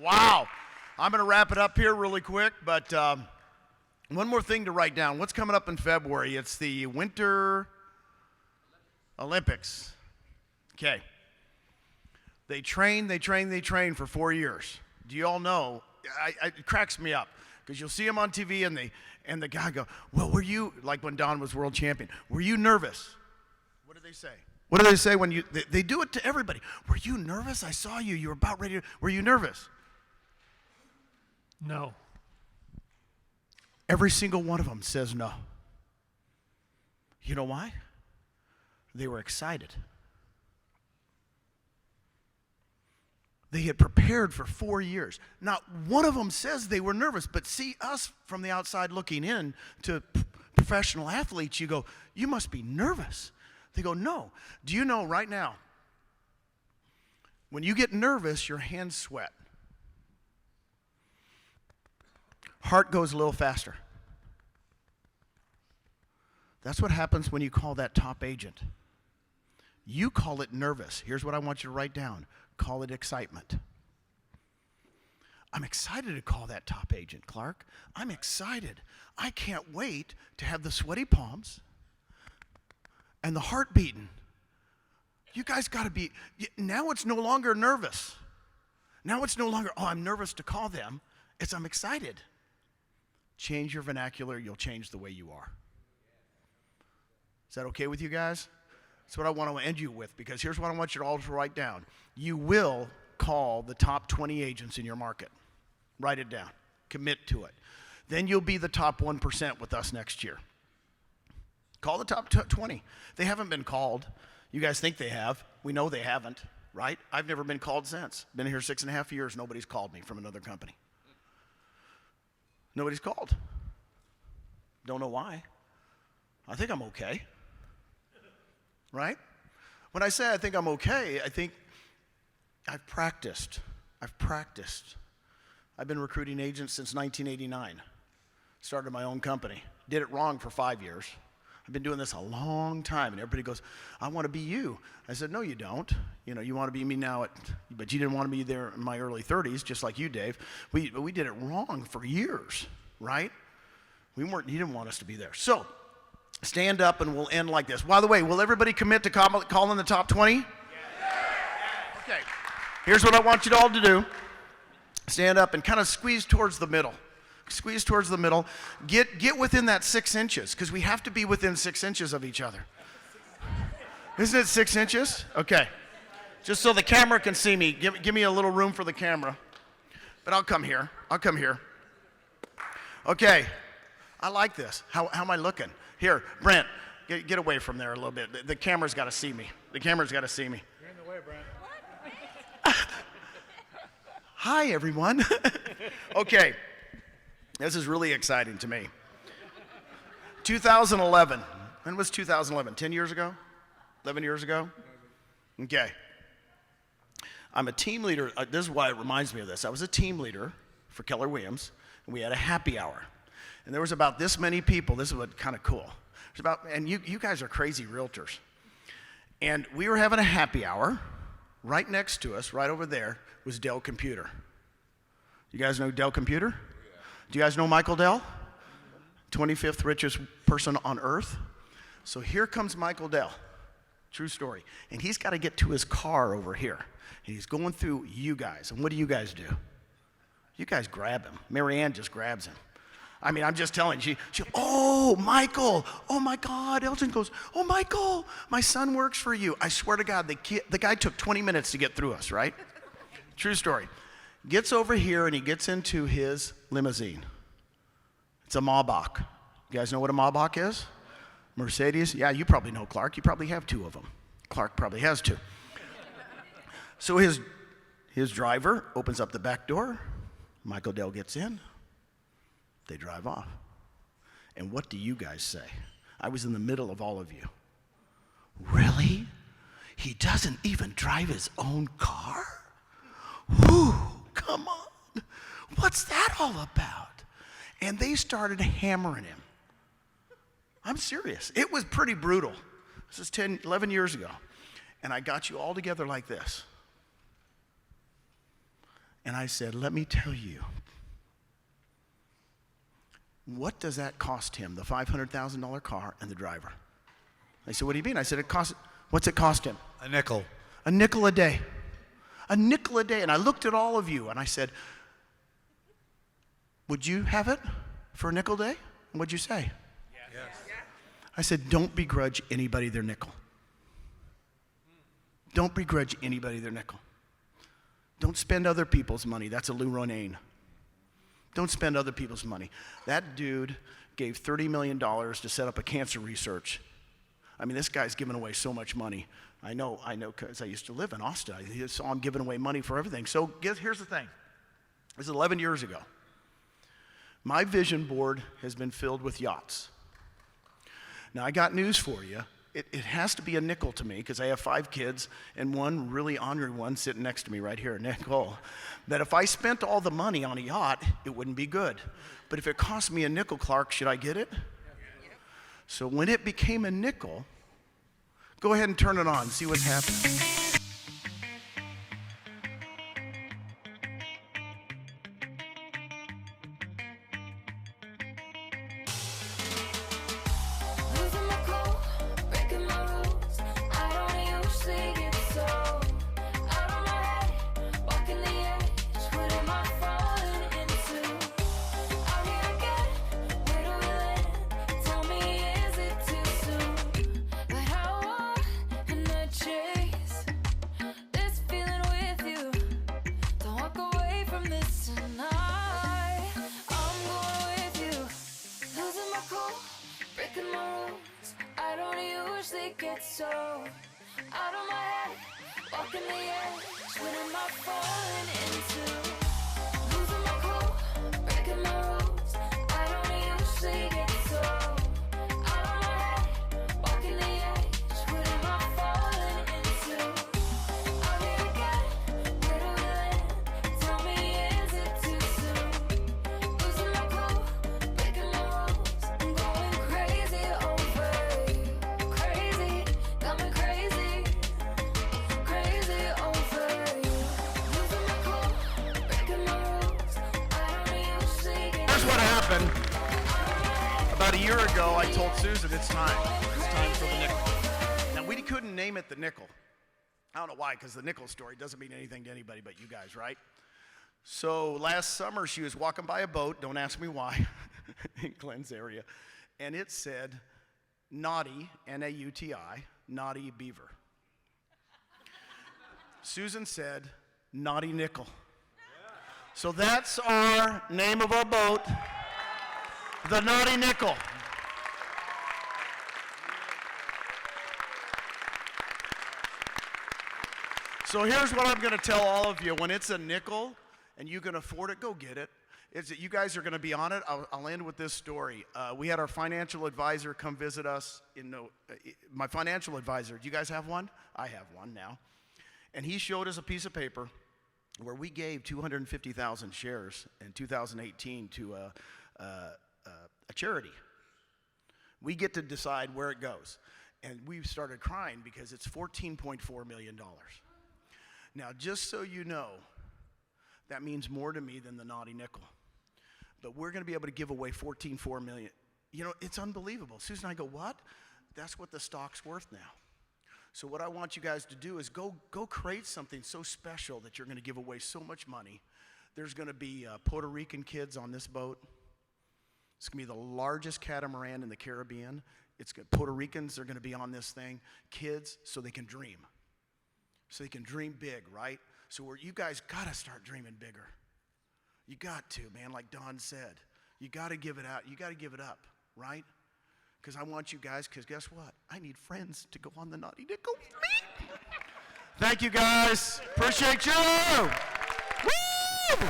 Wow. I'm going to wrap it up here really quick, but one more thing to write down. What's coming up in February? It's the Winter Olympics. Okay. They train for 4 years. Do you all know? It cracks me up because you'll see them on TV and the guy go, well, were you, like when Don was world champion, were you nervous? What do they say? What do they say when they do it to everybody? Were you nervous? I saw you. You were about ready to, were you nervous? No. Every single one of them says no. You know why? They were excited. They had prepared for 4 years. Not one of them says they were nervous, but see us from the outside looking in to professional athletes, you go, you must be nervous. They go, no. Do you know right now, when you get nervous, your hands sweat. Heart goes a little faster. That's what happens when you call that top agent. You call it nervous. Here's what I want you to write down. Call it excitement. I'm excited to call that top agent, Clark. I'm excited. I can't wait to have the sweaty palms and the heart beating. You guys got to be, now it's no longer nervous. Now it's no longer, oh, I'm nervous to call them. It's I'm excited. Change your vernacular, you'll change the way you are. Is that okay with you guys? That's what I want to end you with, because here's what I want you all to write down. You will call the top 20 agents in your market. Write it down. Commit to it. Then you'll be the top 1% with us next year. Call the top 20. They haven't been called. You guys think they have. We know they haven't, right? I've never been called since. Been here 6.5 years. Nobody's called me from another company. Nobody's called. Don't know why. I think I'm okay. Right? When I say I think I'm okay, I think I've practiced. I've been recruiting agents since 1989. Started my own company. Did it wrong for 5 years. I've been doing this a long time, and everybody goes, I want to be you. I said, no, you don't. You know, you want to be me now, but you didn't want to be there in my early 30s, just like you, Dave. We did it wrong for years, right? You didn't want us to be there. So, stand up and we'll end like this. By the way, will everybody commit to calling the top 20? Yes. Okay. Here's what I want you all to do. Stand up and kind of squeeze towards the middle. Squeeze towards the middle. Get within that 6 inches, because we have to be within 6 inches of each other. Isn't it 6 inches? Okay. Just so the camera can see me. Give me a little room for the camera. But I'll come here. Okay. I like this. How am I looking? Here, Brent, get away from there a little bit. The camera's got to see me. You're in the way, Brent. Hi, everyone. Okay. This is really exciting to me. 2011. When was 2011? 10 years ago? 11 years ago? Okay. I'm a team leader. This is why it reminds me of this. I was a team leader for Keller Williams, and we had a happy hour. And there was about this many people. This is what kind of cool. There's about, and you guys are crazy realtors. And we were having a happy hour. Right next to us, right over there, was Dell Computer. You guys know Dell Computer? Do you guys know Michael Dell? 25th richest person on earth. So here comes Michael Dell. True story. And he's got to get to his car over here. And he's going through you guys. And what do you guys do? You guys grab him. Mary Ann just grabs him. I mean, I'm just telling you. She, oh, Michael. Oh, my God. Elton goes, oh, Michael, my son works for you. I swear to God, the guy took 20 minutes to get through us, right? True story. Gets over here, and he gets into his limousine. It's a Maybach. You guys know what a Maybach is? Mercedes? Yeah, you probably know Clark. You probably have 2 of them. Clark probably has 2. So his driver opens up the back door. Michael Dell gets in. They drive off. And what do you guys say? I was in the middle of all of you. Really? He doesn't even drive his own car? Whew, come on. What's that all about? And they started hammering him. I'm serious. It was pretty brutal. This is 11 years ago. And I got you all together like this. And I said, let me tell you, what does that cost him, the $500,000 car and the driver? They said, what do you mean? I said, what's it cost him? A nickel. A nickel a day. A nickel a day. And I looked at all of you and I said, would you have it for a nickel a day? And what'd you say? Yes. I said, don't begrudge anybody their nickel. Don't begrudge anybody their nickel. Don't spend other people's money. That's a Lou Ronayne. Don't spend other people's money. That dude gave $30 million to set up a cancer research. I mean, this guy's giving away so much money. I know, because I used to live in Austin. I saw him giving away money for everything. So here's the thing. This is 11 years ago. My vision board has been filled with yachts. Now, I got news for you. It has to be a nickel to me because I have 5 kids and one really honorary one sitting next to me right here, Nicole. That if I spent all the money on a yacht, it wouldn't be good. But if it cost me a nickel, Clark, should I get it? So when it became a nickel, go ahead and turn it on, see what's happening. So out of my head, walking the edge, what am I falling into? Losing my cool, breaking my rules. I don't usually get so out of my head, walking the edge, what am I falling into? I'll be again, where do we land? Tell me, is it too soon? Losing my cool, breaking my rules. I'm going crazy over you, crazy. Got me crazy, crazy over you. Losing my cool, breaking my rules. I don't usually get. Here's what happened. About a year ago, I told Susan, it's time. It's time for the nickel. Now, we couldn't name it the nickel. I don't know why, because the nickel story doesn't mean anything to anybody but you guys, right? So last summer, she was walking by a boat, don't ask me why, in Glenn's area, and it said, naughty, N-A-U-T-I, naughty beaver. Susan said, naughty nickel. So that's our name of our boat, the Naughty Nickel. So here's what I'm going to tell all of you. When it's a nickel and you can afford it, go get it. It's that you guys are going to be on it. I'll end with this story. We had our financial advisor come visit us. My financial advisor, do you guys have one? I have one now. And he showed us a piece of paper where we gave 250,000 shares in 2018 to a charity. We get to decide where it goes. And we started crying because it's $14.4 million. Now, just so you know, that means more to me than the naughty nickel. But we're going to be able to give away $14.4 million. You know, it's unbelievable. Susan and I go, what? That's what the stock's worth now. So what I want you guys to do is go create something so special that you're going to give away so much money. There's going to be Puerto Rican kids on this boat. It's going to be the largest catamaran in the Caribbean. Puerto Ricans are going to be on this thing. Kids, so they can dream. So they can dream big, right? So you guys got to start dreaming bigger. You got to, man, like Don said. You got to give it out. You got to give it up, right? Because I want you guys, because guess what? I need friends to go on the Naughty Nickel with me. Thank you, guys. Appreciate you. Woo!